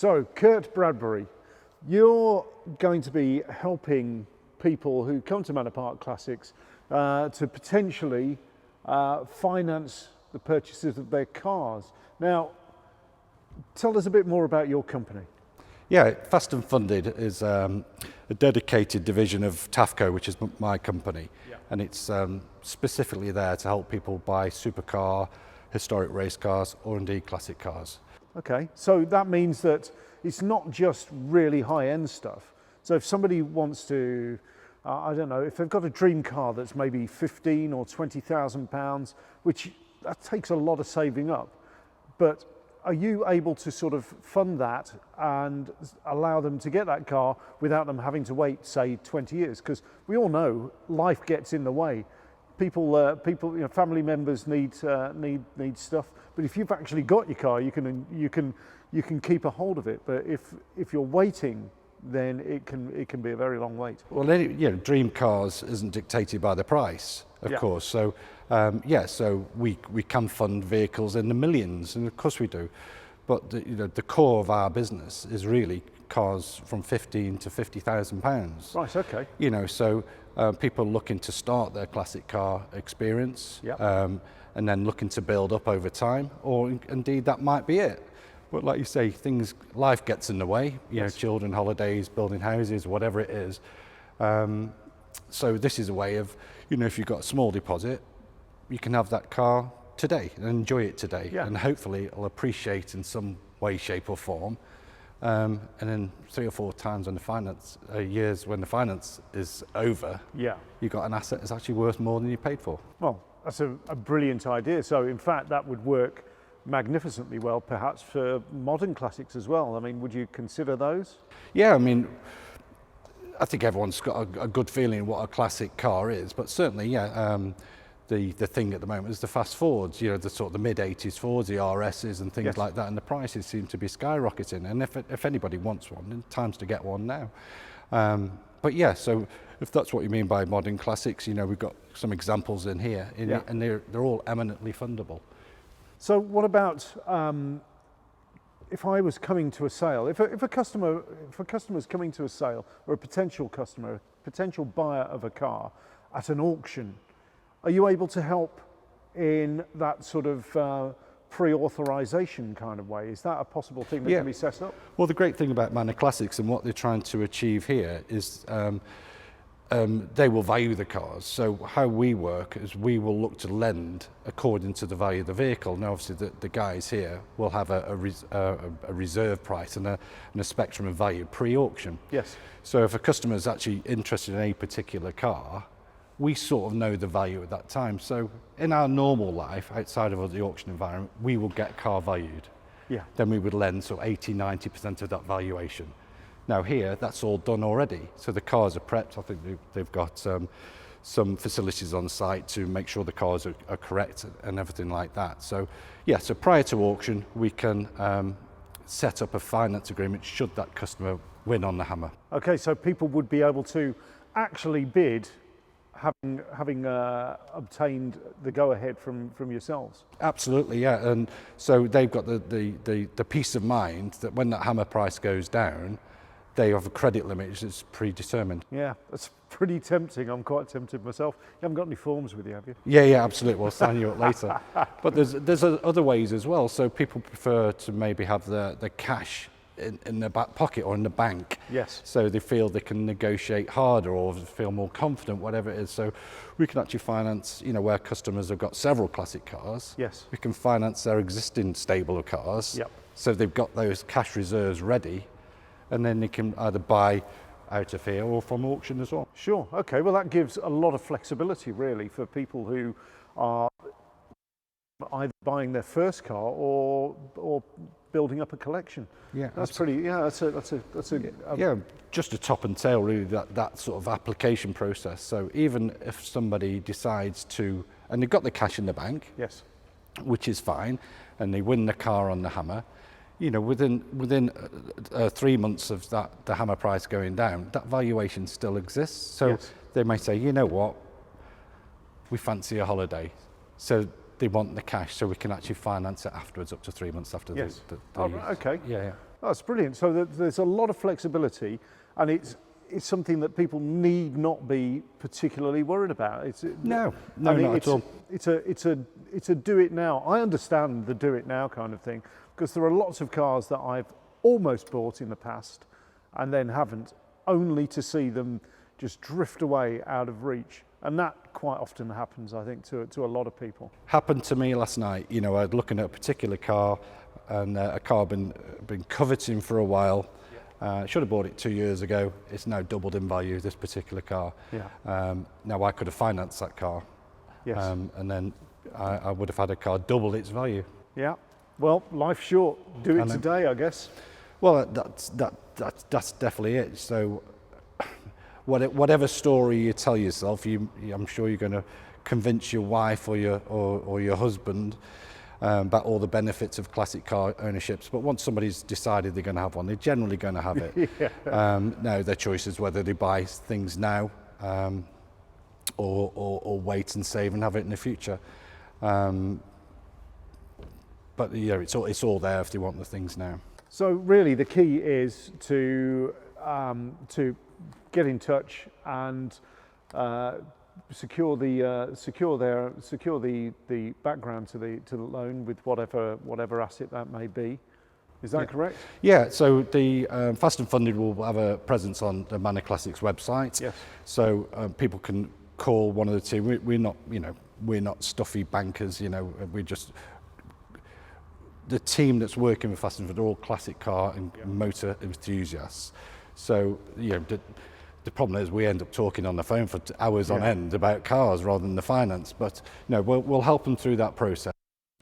So, Kurt Bradbury, you're going to be helping people who come to Manor Park Classics to potentially finance the purchases of their cars. Now, tell us a bit more about your company. Yeah, FastnFunded is a dedicated division of TAFCO, which is my company, and it's specifically there to help people buy supercar, historic race cars, or indeed classic cars. Okay, so that means that it's not just really high-end stuff. So if somebody wants to, I don't know, if they've got a dream car that's maybe 15 or 20,000 pounds, which that takes a lot of saving up, but are you able to sort of fund that and allow them to get that car without them having to wait, say, 20 years? Because we all know life gets in the way. People, family members need stuff. But if you've actually got your car, you can keep a hold of it. But if you're waiting, then it can be a very long wait. Well, dream cars isn't dictated by the price, of course. So so we can fund vehicles in the millions, and of course we do. But the core of our business is really cars from 15 to 50,000 pounds. Right. Okay. So people looking to start their classic car experience, and then looking to build up over time, or indeed that might be it. But like you say, life gets in the way. Children, holidays, building houses, whatever it is. So this is a way of, if you've got a small deposit, you can have that car today and enjoy it today, and hopefully it'll appreciate in some way, shape, or form. And then 3 or 4 times when years when the finance is over, you've got an asset that's actually worth more than you paid for. Well, that's a brilliant idea. So in fact, that would work magnificently well, perhaps for modern classics as well. I mean, would you consider those? Yeah, I mean, I think everyone's got a good feeling what a classic car is, but certainly, the thing at the moment is the fast Fords, the sort of the mid-80s Fords, the RSs and things like that, and the prices seem to be skyrocketing. And if anybody wants one, then time's to get one now. So if that's what you mean by modern classics, we've got some examples in here, and they're all eminently fundable. So what about if I was coming to a sale? If a customer is coming to a sale, or a potential customer, a potential buyer of a car at an auction, are you able to help in that sort of pre-authorization kind of way? Is that a possible thing that can be set up? Well, the great thing about Manor Classics and what they're trying to achieve here is they will value the cars. So how we work is we will look to lend according to the value of the vehicle. Now, obviously, the guys here will have a reserve price and a spectrum of value pre-auction. Yes. So if a customer is actually interested in a particular car, we sort of know the value at that time. So in our normal life, outside of the auction environment, we will get car valued. Then we would lend 80-90% of that valuation. Now here, that's all done already. So the cars are prepped. I think they've got some facilities on site to make sure the cars are correct and everything like that. So so prior to auction, we can set up a finance agreement should that customer win on the hammer. Okay, so people would be able to actually bid having obtained the go-ahead from yourselves. Absolutely, yeah. And so they've got the peace of mind that when that hammer price goes down, they have a credit limit which is predetermined. Yeah, that's pretty tempting. I'm quite tempted myself. You haven't got any forms with you, have you? Yeah, absolutely. We'll sign you up later. But there's other ways as well. So people prefer to maybe have the cash in their back pocket or in the bank. Yes. So they feel they can negotiate harder or feel more confident, whatever it is. So we can actually finance, where customers have got several classic cars. Yes. We can finance their existing stable of cars. Yep. So they've got those cash reserves ready, and then they can either buy out of here or from auction as well. Sure. Okay. Well, that gives a lot of flexibility, really, for people who are either buying their first car or building up a collection. Yeah, that's pretty. Yeah, that's a just a top and tail, really. That sort of application process. So even if somebody decides to, and they've got the cash in the bank, yes, which is fine, and they win the car on the hammer, within 3 months of the hammer price going down, that valuation still exists. So they may say, you know what, we fancy a holiday. So they want the cash, so we can actually finance it afterwards, up to 3 months after yes. the okay. Yeah. That's brilliant. So there's a lot of flexibility, and it's something that people need not be particularly worried about. No, not at all. It's a do it now. I understand the do it now kind of thing, because there are lots of cars that I've almost bought in the past and then haven't, only to see them just drift away out of reach. And that quite often happens, I think, to a lot of people. Happened to me last night. You know, I was looking at a particular car, and a car I've been coveting for a while. Should have bought it 2 years ago. It's now doubled in value, this particular car. Yeah. Now I could have financed that car. Yes. And then I would have had a car double its value. Yeah. Well, life's short. Do it today, I guess. Well, that's definitely it. So whatever story you tell yourself, I'm sure you're going to convince your wife or your husband about all the benefits of classic car ownerships. But once somebody's decided they're going to have one, they're generally going to have it. Yeah. Now their choice is whether they buy things now or wait and save and have it in the future. But yeah, it's all there if they want the things now. So really, the key is to get in touch and secure the background to the loan with whatever asset that may be. Is that correct? Yeah. So the FastnFunded will have a presence on the Manor Classics website. Yes. So people can call one of the team. We're not stuffy bankers. We're just the team that's working with FastnFunded are all classic car and motor enthusiasts. So the problem is we end up talking on the phone for hours on end about cars rather than the finance. But we'll help them through that process,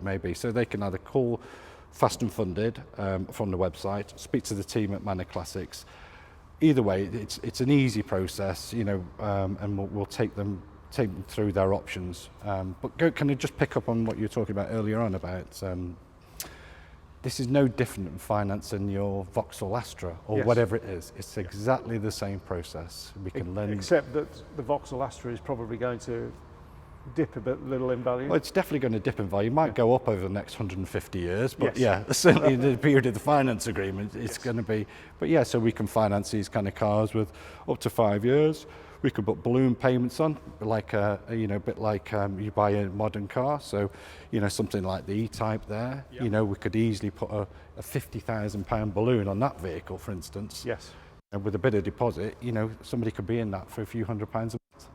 maybe. So they can either call FastnFunded from the website, speak to the team at Manor Classics. Either way, it's an easy process, and we'll take them through their options. But can I just pick up on what you were talking about earlier on about this is no different than financing your Vauxhall Astra or whatever it is. It's exactly the same process. We can lend. Except that the Vauxhall Astra is probably going to dip little in value. Well, it's definitely going to dip in value. It might go up over the next 150 years, but certainly in the period of the finance agreement, it's going to be. But so we can finance these kind of cars with up to 5 years. We could put balloon payments on, like a bit like you buy a modern car. So, something like the E-Type there. Yeah. We could easily put a £50,000 balloon on that vehicle, for instance. Yes. And with a bit of deposit, somebody could be in that for a few £100s a month.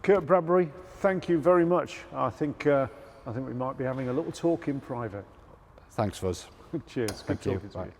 Kurt Bradbury, thank you very much. I think we might be having a little talk in private. Thanks, Fuzz. Cheers. Thank you. Good talking to you.